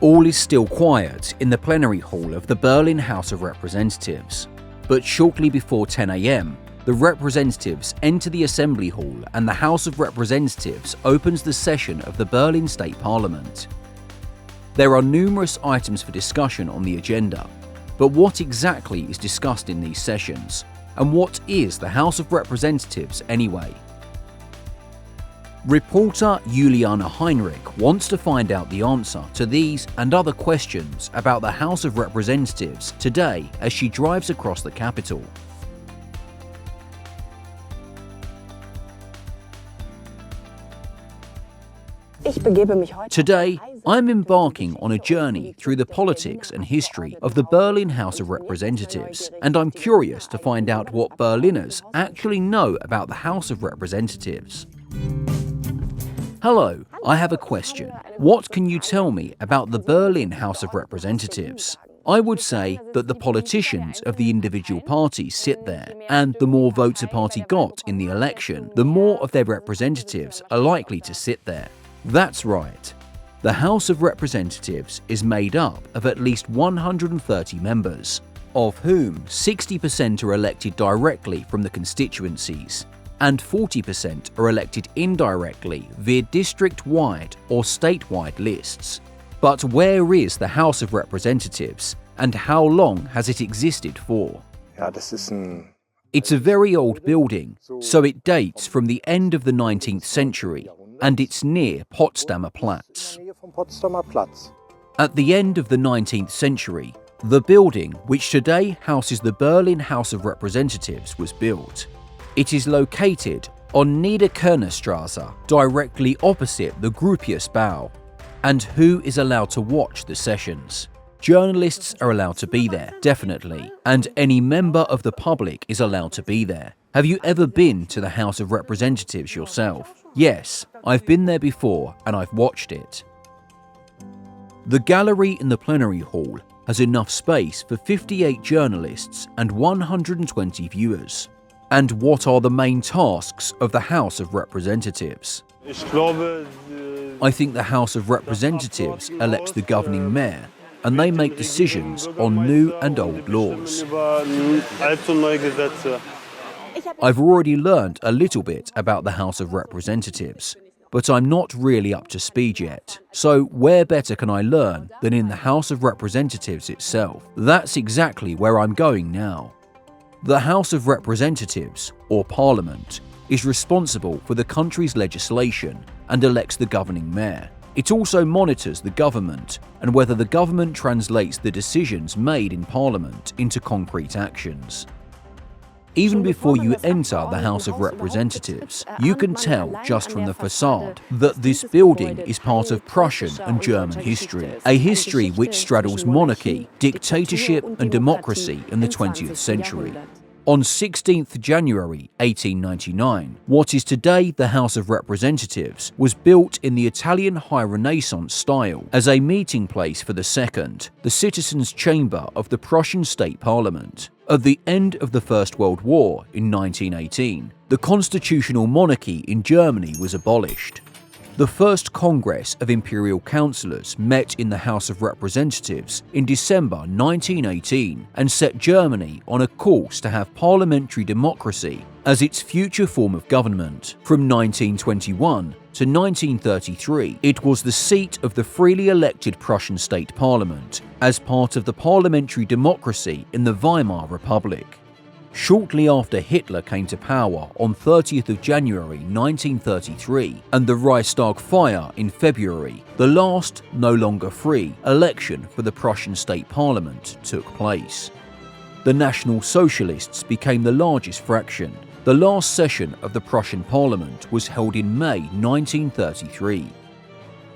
All is still quiet in the plenary hall of the Berlin House of Representatives. But shortly before 10 a.m., the representatives enter the Assembly Hall and the House of Representatives opens the session of the Berlin State Parliament. There are numerous items for discussion on the agenda, but what exactly is discussed in these sessions? And what is the House of Representatives anyway? Reporter Juliana Heinrich wants to find out the answer to these and other questions about the House of Representatives today as she drives across the capital. Today, I'm embarking on a journey through the politics and history of the Berlin House of Representatives, and I'm curious to find out what Berliners actually know about the House of Representatives. Hello, I have a question. What can you tell me about the Berlin House of Representatives? I would say that the politicians of the individual parties sit there, and the more votes a party got in the election, the more of their representatives are likely to sit there. That's right. The House of Representatives is made up of at least 130 members, of whom 60% are elected directly from the constituencies, and 40% are elected indirectly via district-wide or statewide lists. But where is the House of Representatives, and how long has it existed for? It's a very old building, so it dates from the end of the 19th century, and it's near Potsdamer Platz. At the end of the 19th century, the building, which today houses the Berlin House of Representatives, was built. It is located on Niederkörnerstraße, directly opposite the Gropiusbau. And who is allowed to watch the sessions? Journalists are allowed to be there, definitely, and any member of the public is allowed to be there. Have you ever been to the House of Representatives yourself? Yes, I've been there before and I've watched it. The gallery in the plenary hall has enough space for 58 journalists and 120 viewers. And what are the main tasks of the House of Representatives? I think the House of Representatives elects the governing mayor, and they make decisions on new and old laws. I've already learned a little bit about the House of Representatives, but I'm not really up to speed yet. So where better can I learn than in the House of Representatives itself? That's exactly where I'm going now. The House of Representatives, or Parliament, is responsible for the country's legislation and elects the governing mayor. It also monitors the government and whether the government translates the decisions made in Parliament into concrete actions. Even before you enter the House of Representatives, you can tell just from the facade that this building is part of Prussian and German history, a history which straddles monarchy, dictatorship and democracy in the 20th century. On 16th January 1899, what is today the House of Representatives was built in the Italian High Renaissance style as a meeting place for the second, the citizens' chamber of the Prussian State Parliament. At the end of the First World War in 1918, the constitutional monarchy in Germany was abolished. The first Congress of Imperial Councillors met in the House of Representatives in December 1918 and set Germany on a course to have parliamentary democracy as its future form of government. From 1921 to 1933, it was the seat of the freely elected Prussian State Parliament as part of the parliamentary democracy in the Weimar Republic. Shortly after Hitler came to power on 30th of January 1933 and the Reichstag fire in February, the last, no longer free, election for the Prussian State Parliament took place. The National Socialists became the largest fraction. The last session of the Prussian Parliament was held in May 1933.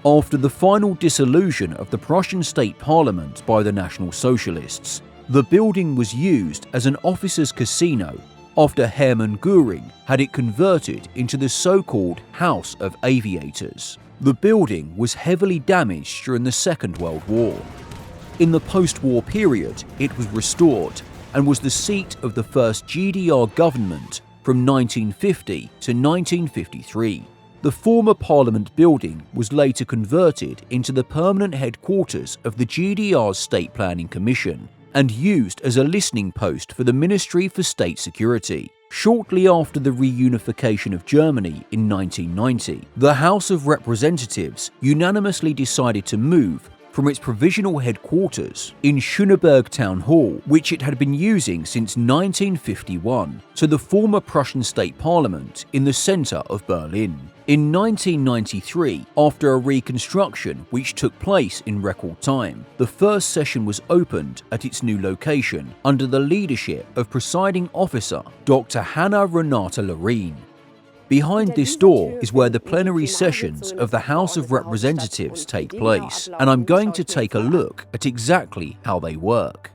After the final dissolution of the Prussian State Parliament by the National Socialists, the building was used as an officers' casino after Hermann Göring had it converted into the so-called House of Aviators. The building was heavily damaged during the Second World War. In the post-war period, it was restored and was the seat of the first GDR government from 1950 to 1953. The former Parliament building was later converted into the permanent headquarters of the GDR's State Planning Commission and used as a listening post for the Ministry for State Security. Shortly after the reunification of Germany in 1990, the House of Representatives unanimously decided to move from its provisional headquarters in Schöneberg Town Hall, which it had been using since 1951, to the former Prussian State Parliament in the centre of Berlin. In 1993, after a reconstruction which took place in record time, the first session was opened at its new location under the leadership of presiding officer Dr. Hannah Renata Loreen. Behind this door is where the plenary sessions of the House of Representatives take place, and I'm going to take a look at exactly how they work.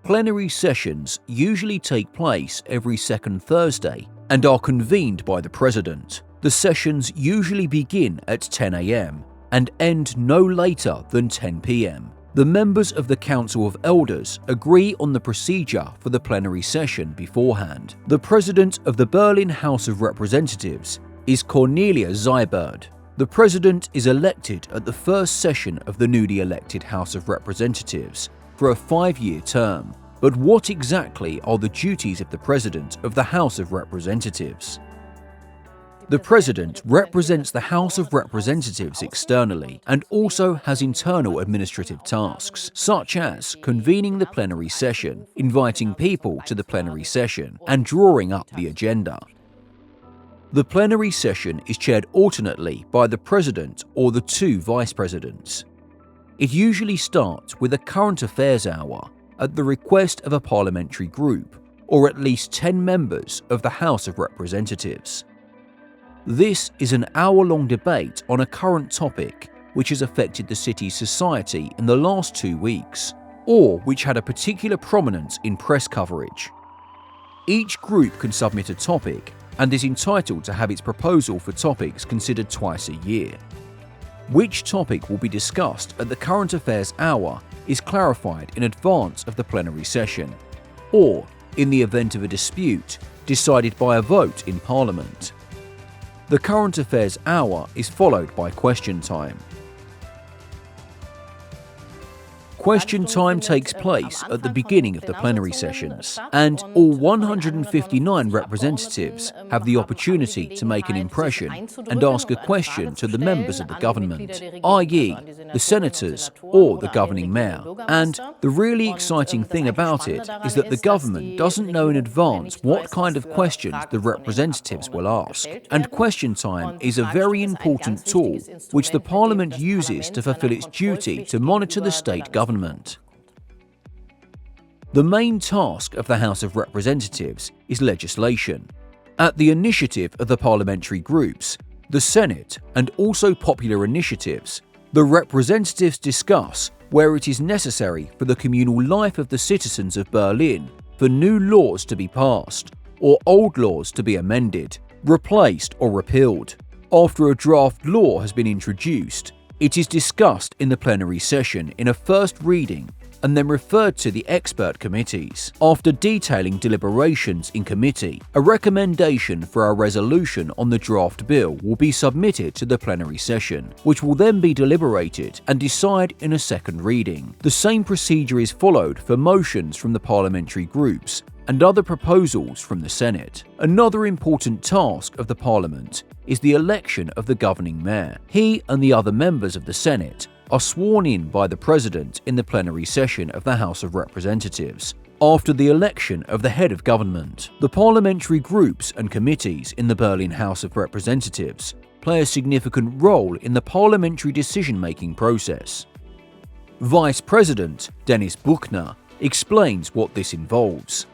Plenary sessions usually take place every second Thursday and are convened by the President. The sessions usually begin at 10 a.m. and end no later than 10 p.m. The members of the Council of Elders agree on the procedure for the plenary session beforehand. The President of the Berlin House of Representatives is Cornelia Seibert. The President is elected at the first session of the newly elected House of Representatives for a 5-year term. But what exactly are the duties of the President of the House of Representatives? The President represents the House of Representatives externally and also has internal administrative tasks, such as convening the plenary session, inviting people to the plenary session, and drawing up the agenda. The plenary session is chaired alternately by the President or the 2 Vice Presidents. It usually starts with a current affairs hour at the request of a parliamentary group or at least 10 members of the House of Representatives. This is an hour-long debate on a current topic which has affected the city's society in the last 2 weeks, or which had a particular prominence in press coverage. Each group can submit a topic and is entitled to have its proposal for topics considered twice a year. Which topic will be discussed at the current affairs hour is clarified in advance of the plenary session, or, in the event of a dispute, decided by a vote in Parliament. The current affairs hour is followed by question time. Question time takes place at the beginning of the plenary sessions, and all 159 representatives have the opportunity to make an impression and ask a question to the members of the government, i.e., the senators or the governing mayor. And the really exciting thing about it is that the government doesn't know in advance what kind of questions the representatives will ask, and question time is a very important tool which the Parliament uses to fulfill its duty to monitor the state government. The main task of the House of Representatives is legislation. At the initiative of the parliamentary groups, the Senate, and also popular initiatives, the representatives discuss where it is necessary for the communal life of the citizens of Berlin for new laws to be passed, or old laws to be amended, replaced or repealed. After a draft law has been introduced, it is discussed in the plenary session in a first reading and then referred to the expert committees. After detailing deliberations in committee, a recommendation for a resolution on the draft bill will be submitted to the plenary session, which will then be deliberated and decide in a second reading. The same procedure is followed for motions from the parliamentary groups and other proposals from the Senate. Another important task of the Parliament is the election of the governing mayor. He and the other members of the Senate are sworn in by the President in the plenary session of the House of Representatives after the election of the head of government. The parliamentary groups and committees in the Berlin House of Representatives play a significant role in the parliamentary decision-making process. Vice President Dennis Buchner explains what this involves.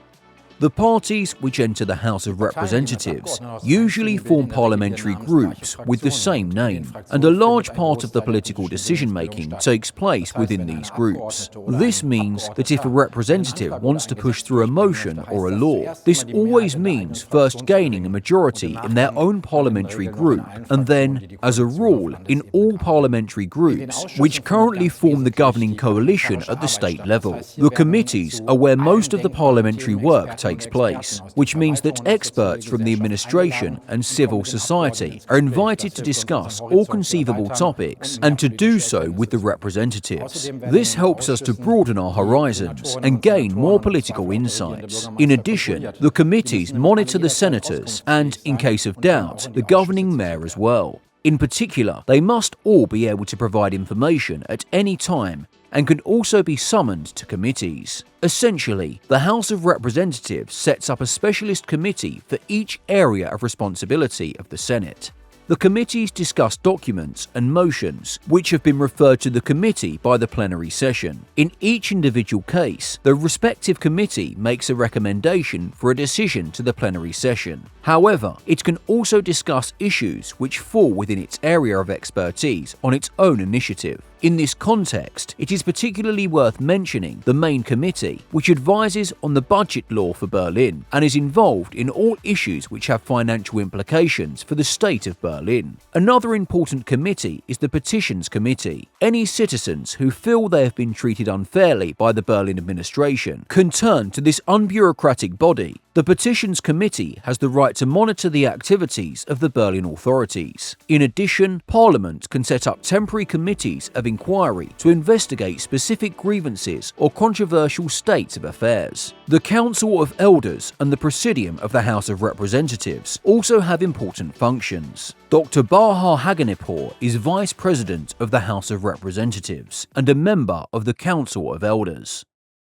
The parties which enter the House of Representatives usually form parliamentary groups with the same name, and a large part of the political decision-making takes place within these groups. This means that if a representative wants to push through a motion or a law, this always means first gaining a majority in their own parliamentary group, and then, as a rule, in all parliamentary groups, which currently form the governing coalition at the state level. The committees are where most of the parliamentary work takes place, which means that experts from the administration and civil society are invited to discuss all conceivable topics and to do so with the representatives. This helps us to broaden our horizons and gain more political insights. In addition, the committees monitor the senators and, in case of doubt, the governing mayor as well. In particular, they must all be able to provide information at any time and can also be summoned to committees. Essentially, the House of Representatives sets up a specialist committee for each area of responsibility of the Senate. The committees discuss documents and motions which have been referred to the committee by the plenary session. In each individual case, the respective committee makes a recommendation for a decision to the plenary session. However, it can also discuss issues which fall within its area of expertise on its own initiative. In this context, it is particularly worth mentioning the main committee, which advises on the budget law for Berlin and is involved in all issues which have financial implications for the state of Berlin. Another important committee is the Petitions Committee. Any citizens who feel they have been treated unfairly by the Berlin administration can turn to this unbureaucratic body. The Petitions Committee has the right to monitor the activities of the Berlin authorities. In addition, Parliament can set up temporary committees of inquiry to investigate specific grievances or controversial states of affairs. The Council of Elders and the Presidium of the House of Representatives also have important functions. Dr. Baha Hagenipur is Vice President of the House of Representatives and a member of the Council of Elders.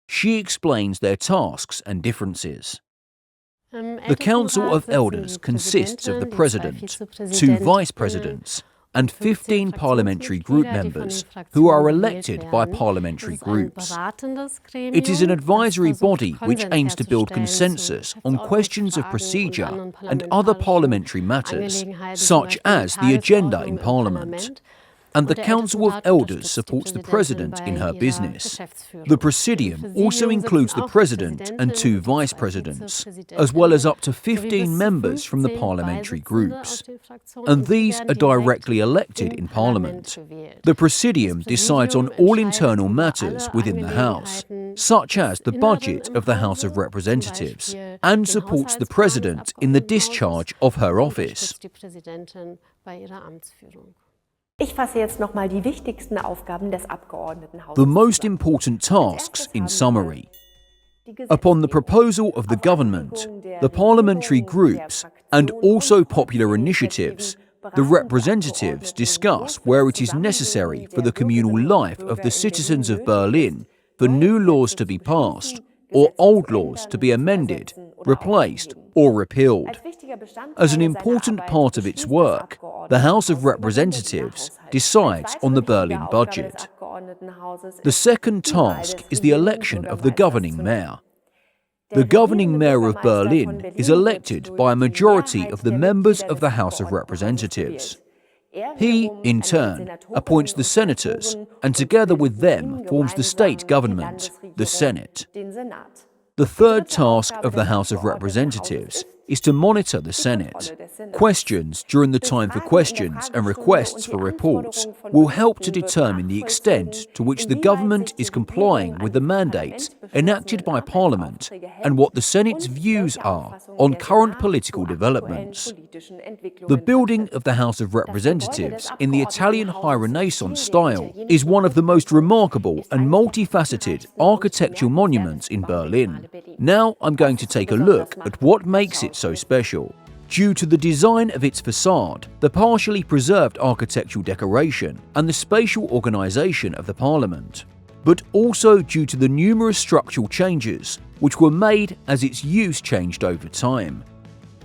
She explains their tasks and differences. The Council of Elders consists of the President, 2 Vice Presidents, and 15 parliamentary group members who are elected by parliamentary groups. It is an advisory body which aims to build consensus on questions of procedure and other parliamentary matters, such as the agenda in Parliament. And the Council of Elders supports the President in her business. The Presidium also includes the President and 2 Vice Presidents, as well as up to 15 members from the parliamentary groups. And these are directly elected in Parliament. The Presidium decides on all internal matters within the House, such as the budget of the House of Representatives, and supports the President in the discharge of her office. The most important tasks in summary. Upon the proposal of the government, the parliamentary groups, and also popular initiatives, the representatives discuss where it is necessary for the communal life of the citizens of Berlin for new laws to be passed, or old laws to be amended, replaced, or repealed. As an important part of its work, the House of Representatives decides on the Berlin budget. The second task is the election of the governing mayor. The governing mayor of Berlin is elected by a majority of the members of the House of Representatives. He, in turn, appoints the senators and together with them forms the state government, the Senate. The third task of the House of Representatives is to monitor the Senate. Questions during the time for questions and requests for reports will help to determine the extent to which the government is complying with the mandates enacted by Parliament and what the Senate's views are on current political developments. The building of the House of Representatives in the Italian High Renaissance style is one of the most remarkable and multifaceted architectural monuments in Berlin. Now I'm going to take a look at what makes it so special. Due to the design of its facade, the partially preserved architectural decoration, and the spatial organisation of the Parliament, but also due to the numerous structural changes which were made as its use changed over time.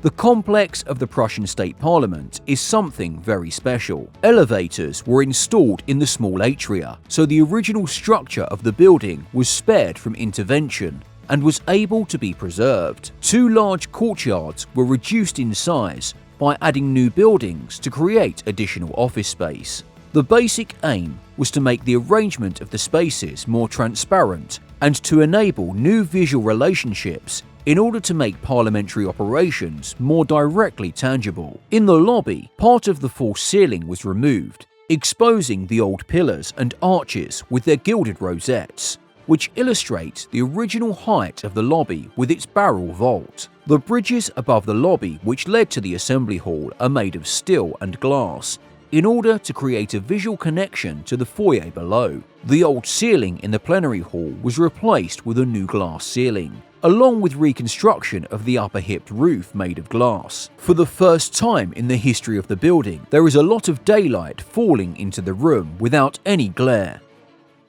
The complex of the Prussian State Parliament is something very special. Elevators were installed in the small atria, so the original structure of the building was spared from intervention and was able to be preserved. 2 large courtyards were reduced in size by adding new buildings to create additional office space. The basic aim was to make the arrangement of the spaces more transparent and to enable new visual relationships in order to make parliamentary operations more directly tangible. In the lobby, part of the false ceiling was removed, exposing the old pillars and arches with their gilded rosettes, which illustrates the original height of the lobby with its barrel vault. The bridges above the lobby which led to the assembly hall are made of steel and glass, in order to create a visual connection to the foyer below. The old ceiling in the plenary hall was replaced with a new glass ceiling, along with reconstruction of the upper hipped roof made of glass. For the first time in the history of the building, there is a lot of daylight falling into the room without any glare.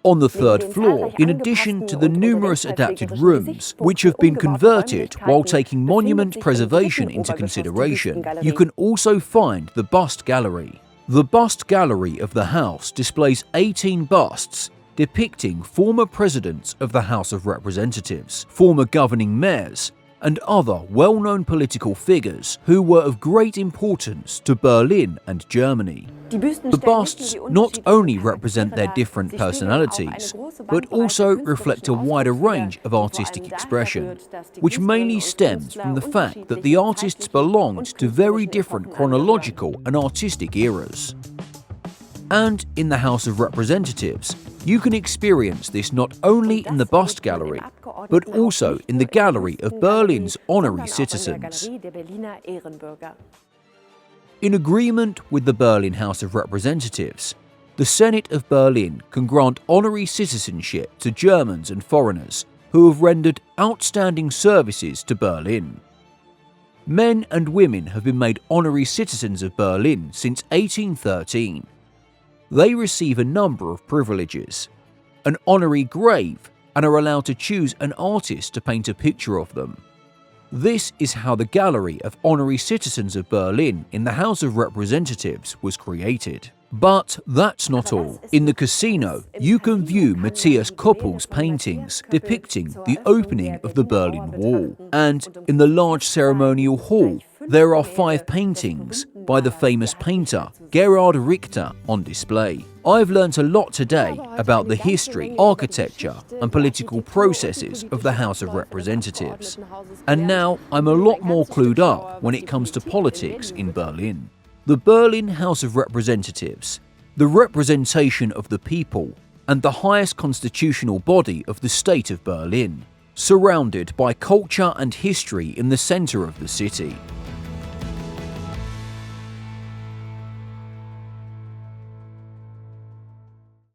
On the third floor, in addition to the numerous adapted rooms, which have been converted while taking monument preservation into consideration, you can also find the bust gallery. The bust gallery of the house displays 18 busts depicting former presidents of the House of Representatives, former governing mayors, and other well-known political figures who were of great importance to Berlin and Germany. The busts not only represent their different personalities, but also reflect a wider range of artistic expression, which mainly stems from the fact that the artists belonged to very different chronological and artistic eras. And in the House of Representatives, you can experience this not only in the bust gallery, but also in the gallery of Berlin's honorary citizens. In agreement with the Berlin House of Representatives, the Senate of Berlin can grant honorary citizenship to Germans and foreigners who have rendered outstanding services to Berlin. Men and women have been made honorary citizens of Berlin since 1813. They receive a number of privileges, an honorary grave, and are allowed to choose an artist to paint a picture of them. This is how the Gallery of Honorary Citizens of Berlin in the House of Representatives was created. But that's not all. In the casino, you can view Matthias Koppel's paintings depicting the opening of the Berlin Wall. And in the large ceremonial hall, there are 5 paintings by the famous painter Gerhard Richter on display. I've learnt a lot today about the history, architecture, and political processes of the House of Representatives. And now I'm a lot more clued up when it comes to politics in Berlin. The Berlin House of Representatives, the representation of the people, and the highest constitutional body of the state of Berlin, surrounded by culture and history in the center of the city.